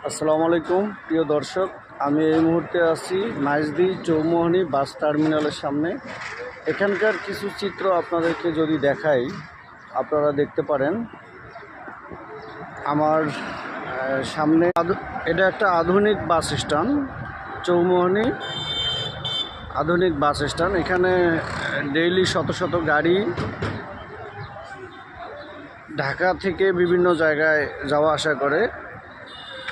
আসসালামু আলাইকুম প্রিয় দর্শক, আমি এই মুহূর্তে আছি মাইজদি চৌমোহনী বাস টার্মিনালের সামনে। এখানকার কিছু চিত্র আপনাদেরকে যদি দেখাই, আপনারা দেখতে পারেন আমার সামনে। এটা একটা আধুনিক বাস স্ট্যান্ড, চৌমোহনী আধুনিক বাস স্ট্যান্ড। এখানে ডেইলি শত শত গাড়ি ঢাকা থেকে বিভিন্ন জায়গায় যাওয়া আসা করে।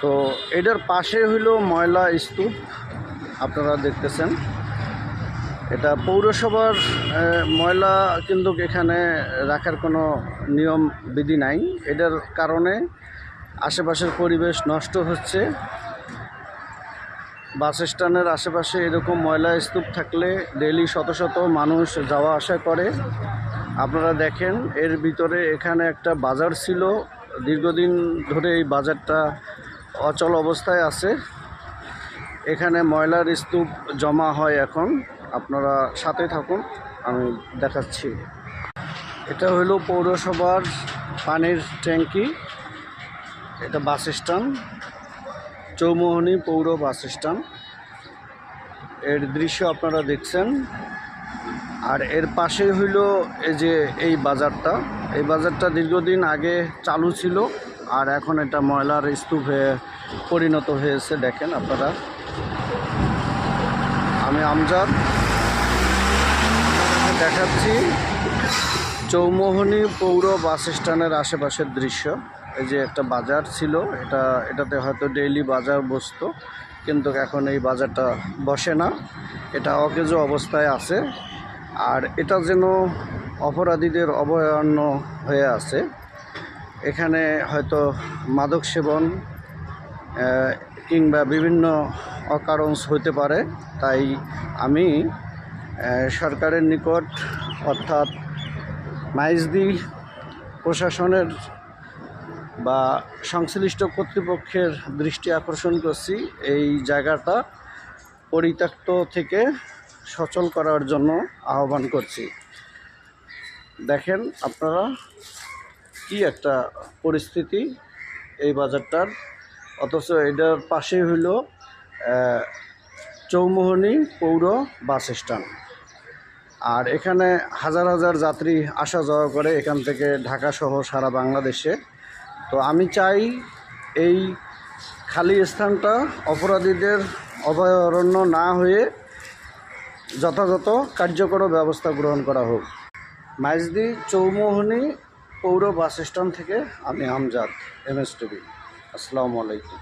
তো এটার পাশে হইল ময়লা স্তূপ, আপনারা দেখতেছেন। এটা পৌরসভার ময়লা, কিন্তু এখানে রাখার কোনো নিয়ম বিধি নাই। এটার কারণে আশেপাশের পরিবেশ নষ্ট হচ্ছে। বাস স্ট্যান্ডের আশেপাশে এরকম ময়লা স্তূপ থাকলে ডেইলি শত শত মানুষ যাওয়া আসা করে। আপনারা দেখেন, এর ভিতরে এখানে একটা বাজার ছিল, দীর্ঘদিন ধরে এই বাজারটা অচল অবস্থায় আছে। এখানে ময়লার স্তূপ জমা হয় এখন। আপনারা সাথে থাকুন, আমি দেখাচ্ছি। এটা হলো পৌরসভার পানির ট্যাঙ্কি। এটা বাস স্ট্যান্ড, চৌমোহনী পৌর বাস স্ট্যান্ড। এর দৃশ্য আপনারা দেখছেন। আর এর পাশে হইল এই বাজারটা। এই বাজারটা দীর্ঘদিন আগে চালু ছিল, আর এখন এটা ময়লার স্তূপে পরিণত হয়েছে। দেখেন আপনারা, আমি আমজাদ দেখাচ্ছি চৌমোহনী পৌর বাস স্ট্যান্ডের আশেপাশের দৃশ্য। এই যে একটা বাজার ছিল, এটাতে হয়তো ডেইলি বাজার বসতো, কিন্তু এখন এই বাজারটা বসে না, এটা অকেজো অবস্থায় আছে। আর এটা যেন অপরাধীদের অভয়ারণ্য হয়ে আছে। এখানে হয়তো মাদক সেবন কিংবা বিভিন্ন অকারণ হতে পারে। তাই আমি সরকারের নিকট, অর্থাৎ মাইজদি প্রশাসনের বা সংশ্লিষ্ট কর্তৃপক্ষের দৃষ্টি আকর্ষণ করছি, এই জায়গাটা পরিত্যক্ত থেকে সচল করার জন্য আহ্বান করছি। দেখেন আপনারা কি একটা পরিস্থিতি এই বাজারটার, অথচ এটার পাশে হইল চৌমোহনী পৌর বাস স্ট্যান্ড। আর এখানে হাজার হাজার যাত্রী আসা যাওয়া করে এখান থেকে ঢাকা সহ সারা বাংলাদেশে। তো আমি চাই এই খালি স্থানটা অপরাধীদের অভয়ারণ্য না হয়ে যথাযথ কার্যকর ব্যবস্থা গ্রহণ করা হোক। মাইজদি চৌমোহনী পৌর বাস স্ট্যান্ড থেকে আমি আমজাদ, MS টিভি। আসসালামু আলাইকুম।